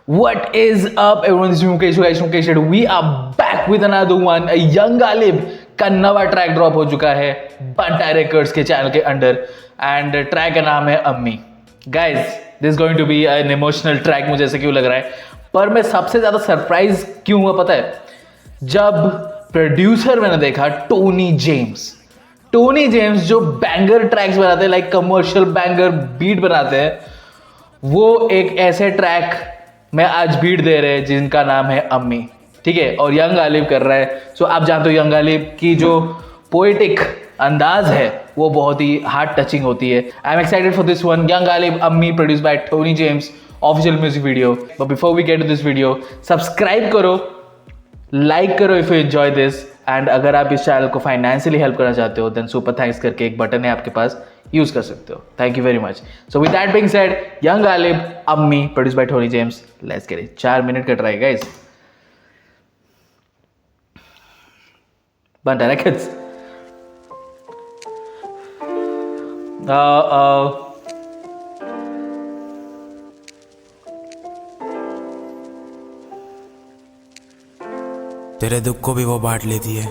What is up everyone, this is Mukesh guys, Mukesh and we are back with another one. Young Ghalib का नवा track drop हो चुका है Banta records के channel के under and track का नाम है अम्मी. Guys this going to be an emotional track, मुझे ऐसे क्यों लग रहा है. पर मैं सबसे ज़्यादा सरप्राइज क्यों हुआ पता है, जब प्रोड्यूसर मैंने देखा टोनी जेम्स जो बैंगर ट्रैक्स बनाते हैं, लाइक कमर्शियल बैंगर बीट बनाते हैं, वो एक ऐसे ट्रैक में आज बीट दे रहे हैं जिनका नाम है अम्मी. ठीक है, और यंग गालिब कर रहा है. सो आप जानते हो यंग गालिब की जो पोएटिक अंदाज है वो बहुत ही हार्ट टचिंग होती है. I am excited for this one. Young Ghalib Ammi produce by Tony James, official music video. But before we get to this video, subscribe करो, लाइक करो if you enjoy this. And अगर आप इस चैनल को financially help करना चाहते हो then super thanks करके एक बटन है आपके पास, यूज कर सकते हो. Thank you very much. So with that being said, young Ghalib Ammi produce by Tony James, let's get it. 4 minute का ट्राई गाइस. बंटा रिकॉर्ड्स. तेरे दुख को भी वो बांट लेती है,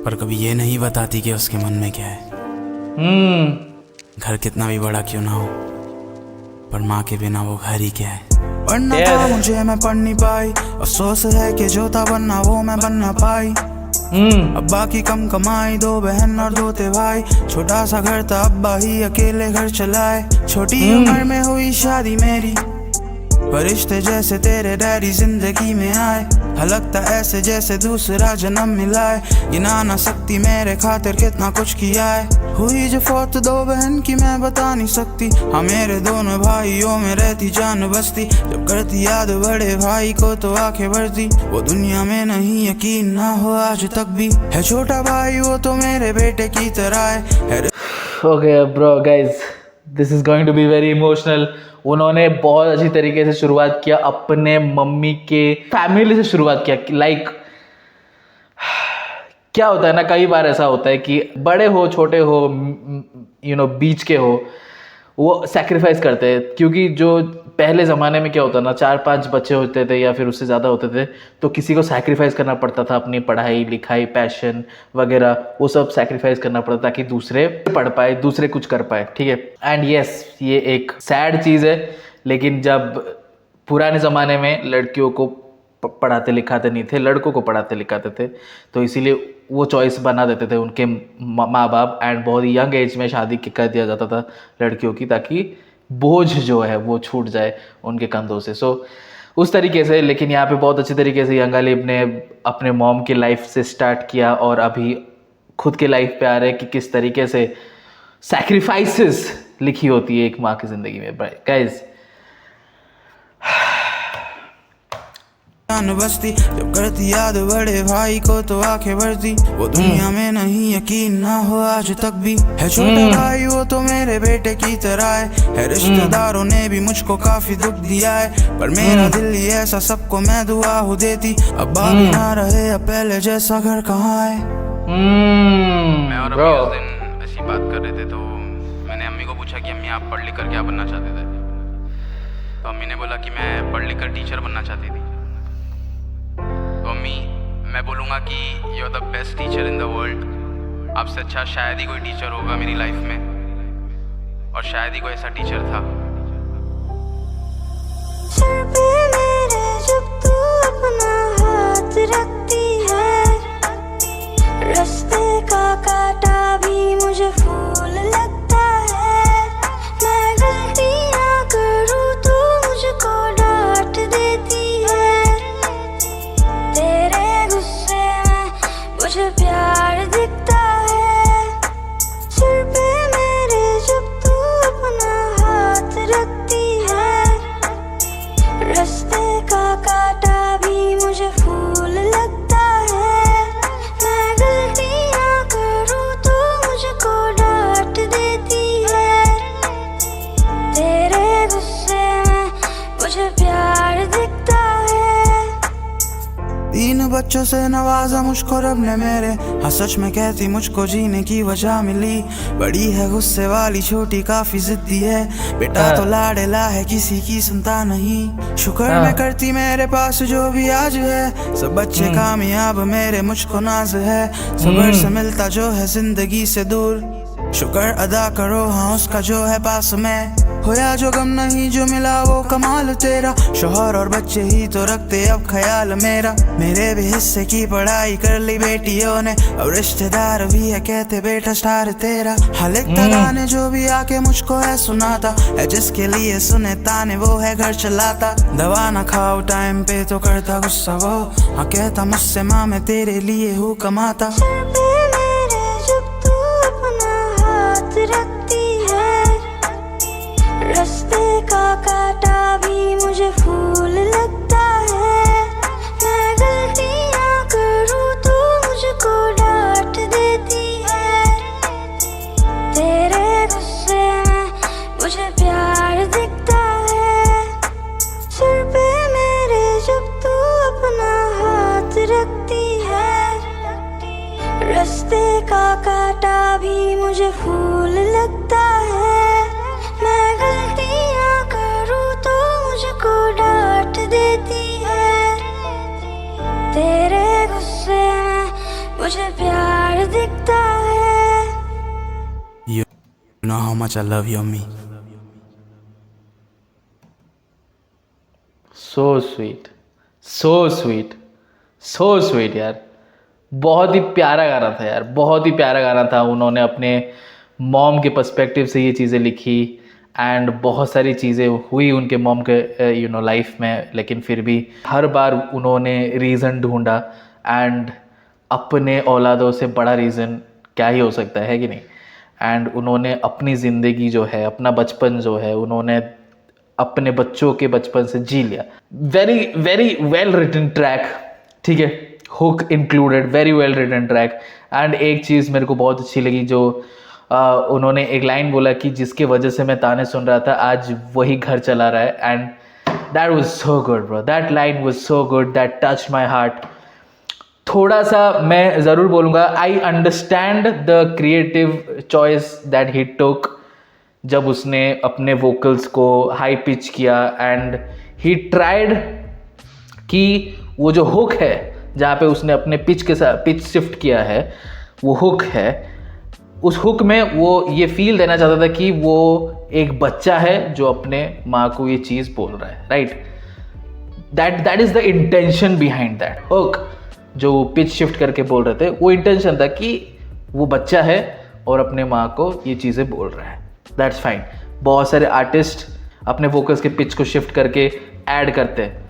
पर कभी ये नहीं बताती कि उसके मन में क्या है. घर कितना भी बड़ा क्यों ना हो, पर माँ के बिना वो घर ही क्या है. पढ़ना था मुझे, मैं पढ़ नहीं पाई. अफसोस है कि जो था बनना वो मैं बन ना पाई. अब बाकी कम कमाई, 2 बहन और 2 थे भाई. छोटा सा घर था, अब्बा ही अकेले घर चलाए. छोटी उम्र में हुई शादी मेरी, फरिश्ते जैसे तेरे डैडी जिंदगी में आए. हलकता ऐसे जैसे दूसरा जन्म मिला है. गिना ना सकती मेरे खातिर कितना कुछ किया है. हुई जो फौत 2 बहन की मैं बता नहीं सकती. हाँ मेरे दोनों भाइयों में रहती जान बसती. जब करती याद बड़े भाई को तो आंखें भरती. वो दुनिया में नहीं यकीन ना हो आज तक भी. है छोटा भाई वो तो मेरे बेटे की तरह है. Okay bro guys, this is going to be very emotional. उन्होंने बहुत अच्छी तरीके से शुरुआत किया, अपने मम्मी के फैमिली से शुरुआत किया. लाइक क्या होता है ना, कई बार ऐसा होता है कि बड़े हो छोटे हो बीच के हो, वो सैक्रिफाइस करते हैं. क्योंकि जो पहले ज़माने में क्या होता ना, 4-5 बच्चे होते थे या फिर उससे ज़्यादा होते थे, तो किसी को सैक्रिफाइस करना पड़ता था. अपनी पढ़ाई लिखाई, पैशन वगैरह, वो सब सैक्रिफाइस करना पड़ता ताकि दूसरे पढ़ पाए, दूसरे कुछ कर पाए. ठीक है, एंड यस ये एक सैड चीज़ है. लेकिन जब पुराने ज़माने में लड़कियों को पढ़ाते लिखाते नहीं थे, लड़कों को पढ़ाते लिखाते थे, तो इसीलिए वो चॉइस बना देते थे उनके माँ बाप. एंड बहुत ही यंग एज में शादी कर दिया जाता था लड़कियों की, ताकि बोझ जो है वो छूट जाए उनके कंधों से. सो उस तरीके से. लेकिन यहाँ पे बहुत अच्छे तरीके से यंग गालिब ने अपने मॉम की लाइफ से स्टार्ट किया और अभी खुद के लाइफ पे आ रहे हैं कि किस तरीके से सैक्रिफाइसेस लिखी होती है एक माँ की ज़िंदगी में. गाइस बस्ती जब करती याद बड़े भाई को तो आंखें भरती. वो दुनिया में नहीं यकीन ना हो आज तक भी. है छोटा भाई वो तो मेरे बेटे की तरह है. रिश्तेदारों ने भी मुझको काफी दुख दिया है, पर मेरा दिल ही ऐसा सबको मैं दुआ हो देती. अब बाकी ना रहे अब पहले जैसा घर कहाँ है. मैं और अम्मी उस दिन ऐसी बात कर रहे थे, तो मैंने अम्मी को पूछा कि अम्मी आप पढ़ लिख कर क्या बनना चाहते थे. तो अम्मी ने बोला कि मैं पढ़ लिख कर टीचर बनना चाहती थी. तो अम्मी, मैं बोलूँगा कि you are the best teacher in the world. आपसे अच्छा शायद ही कोई टीचर होगा मेरी लाइफ में, और शायद ही कोई ऐसा टीचर था. सर पे मेरे जब तू अपना हाथ रखती है, रास्ते का कांटा भी मुझे फूल लगता है. मैं गलतियाँ करूँ तो मुझको डांट देती है. तेरे गुस्से में मुझे प्यार दिखता है. सिर पे मेरे जब तू अपना हाथ रखती है, रास्ते का कांटा भी मुझे फूल लगता है. मैं गलतियाँ करूँ तो मुझको डांट देती है. तेरे गुस्से में मुझे प्यार दिखता है. बच्चों से नवाजा मुझको रब ने मेरे, हाँ सच में कहती मुझको जीने की वजह मिली। बड़ी है गुस्से वाली छोटी काफी जिद्दी है, बेटा तो लाडेला है किसी की सुनता नहीं। शुक्र मैं करती मेरे पास जो भी आज है, सब बच्चे कामयाब मेरे मुझको नाज है। सबर से मिलता जो है जिंदगी से दूर, शुक्र अदा करो हाँ उसका जो है पास में। होया जो गम नहीं जो मिला वो कमाल तेरा, शोहर और बच्चे ही तो रखते अब ख्याल मेरा। मेरे भी हिस्से की पढ़ाई कर ली बेटियों ने, अब रिश्तेदार भी है कहते बेटा स्टार तेरा। हर एक गाने जो भी आके मुझको है सुनाता है, जिसके लिए सुने ताने वो है घर चलाता। दवा ना खाओ टाइम पे तो करता गुस्सा वो, हाँ कहता मुझसे माँ मैं तेरे लिए हूँ कमाता। सर पे मेरे जब तू अपना हाथ रखती है, रास्ते का कांटा भी मुझे फूल लगता है। मैं गलतियाँ करूँ तो मुझको डांट देती है, तेरे गुस्से में मुझे प्यार दिखता है। सर पे मेरे जब तू अपना हाथ रखती है, रास्ते का कांटा भी मुझे फूल लगता है। मैं गलतियाँ करूँ तो मुझको डांट देती है, तेरे गुस्से में मुझे प्यार दिखता है। You know how much I love you, me. So sweet, so sweet, so sweet यार। बहुत ही प्यारा गाना था यार, बहुत ही प्यारा गाना था। उन्होंने अपने मॉम के पर्सपेक्टिव से ये चीज़ें लिखी एंड बहुत सारी चीज़ें हुई उनके मॉम के लाइफ में, लेकिन फिर भी हर बार उन्होंने रीज़न ढूंढा एंड अपने औलादों से बड़ा रीज़न क्या ही हो सकता है कि नहीं। एंड उन्होंने अपनी ज़िंदगी जो है, अपना बचपन जो है, उन्होंने अपने बच्चों के बचपन से जी लिया। Very very well written track, ठीक है, hook included, very well written track. And एक चीज़ मेरे को बहुत अच्छी लगी जो उन्होंने एक लाइन बोला कि जिसके वजह से मैं ताने सुन रहा था आज वही घर चला रहा है। And that was so good bro, that line was so good, that touch my heart. थोड़ा सा मैं ज़रूर बोलूँगा, I understand the creative choice that he took जब उसने अपने वोकल्स को हाई पिच किया एंड ही ट्राइड कि वो जो हुक है जहाँ पे उसने अपने पिच के साथ पिच शिफ्ट किया है, वो हुक है, उस हुक में वो ये फील देना चाहता था कि वो एक बच्चा है जो अपने माँ को ये चीज़ बोल रहा है, right. That is the intention behind that hook. जो पिच शिफ्ट करके बोल रहे थे वो इंटेंशन था कि वो बच्चा है और अपने माँ को ये चीज़ें बोल रहा है। That's fine. बहुत सारे आर्टिस्ट अपने फोकस के पिच को शिफ्ट करके ऐड करते हैं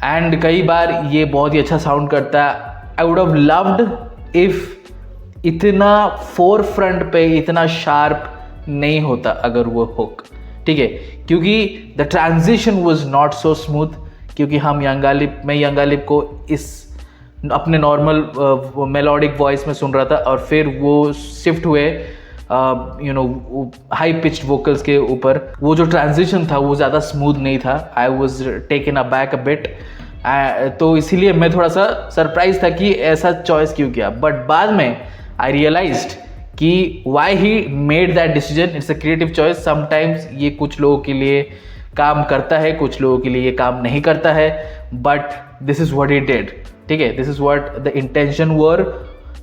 एंड कई बार ये बहुत ही अच्छा साउंड करता है। I would have loved if इतना फोर फ्रंट पे इतना शार्प नहीं होता अगर वो हुक, ठीक है, क्योंकि the transition was not so smooth. क्योंकि हम मैं यंग गालिब को इस अपने नॉर्मल मेलोडिक वॉइस में सुन रहा था और फिर वो शिफ्ट हुए हाई पिच्ड वोकल्स के ऊपर। वो जो ट्रांजिशन था वो ज़्यादा स्मूथ नहीं था। I was taken a back a bit, तो इसीलिए मैं थोड़ा सा सरप्राइज था कि ऐसा चॉइस क्यों किया। बट बाद में आई रियलाइज्ड कि why he made that decision, it's a creative choice. Sometimes ये कुछ लोगों के लिए काम करता है, कुछ लोगों के लिए ये काम नहीं करता है, but this is what he did, ठीक है, this is what the intention were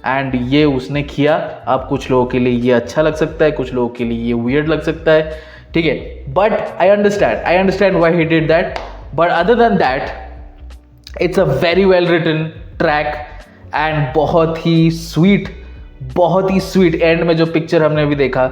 and ये उसने किया। अब कुछ लोगों के लिए ये अच्छा लग सकता है, कुछ लोगों के लिए ये वियर्ड लग सकता है, ठीक है, but I understand why he did that. But other than that it's a very well written track and बहुत ही स्वीट एंड में जो पिक्चर हमने अभी देखा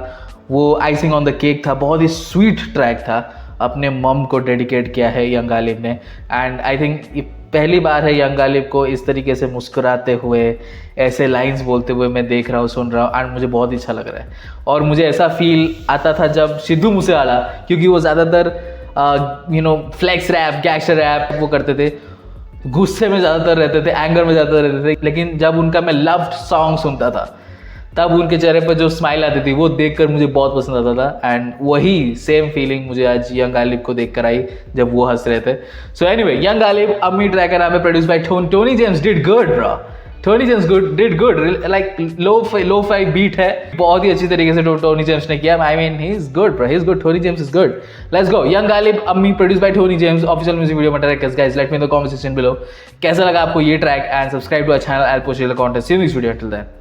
वो आइसिंग ऑन द केक था। बहुत ही स्वीट ट्रैक था, अपने मम को डेडिकेट किया है यंग गालिब ने। एंड आई थिंक ये पहली बार है यंग गालिब को इस तरीके से मुस्कुराते हुए ऐसे लाइंस बोलते हुए मैं देख रहा हूँ, सुन रहा हूँ एंड मुझे बहुत अच्छा लग रहा है। और मुझे ऐसा फील आता था जब सिद्धू मूसेवाला, क्योंकि वो ज़्यादातर फ्लेक्स रैप, गैंगस्टर रैप वो करते थे, गुस्से में ज़्यादातर रहते थे, एंगर में ज़्यादातर रहते थे, लेकिन जब उनका मैं लव्ड सॉन्ग सुनता था तब उनके चेहरे पर जो स्माइल आती थी वो देखकर मुझे बहुत पसंद आता था, एंड वही सेम फीलिंग मुझे आज यंग गालिब को देखकर आई जब वो हंस रहे थे. सो एनीवे, यंग गालिब अम्मी ट्रैक का नाम है, produce by Tony James. Did good bro, Tony James did good. Like lo fi beat है, बहुत ही अच्छी तरीके से टोनी जेम्स ने किया. I mean he is good bro, he is good. Tony James is good. Let's go. Young Ghalib Ammi produce by Tony James. Official music video track. Guys let me know in the comment section below कैसा लगा आपको ये track, and subscribe to our channel. I will post the content. See you in this video. Till then.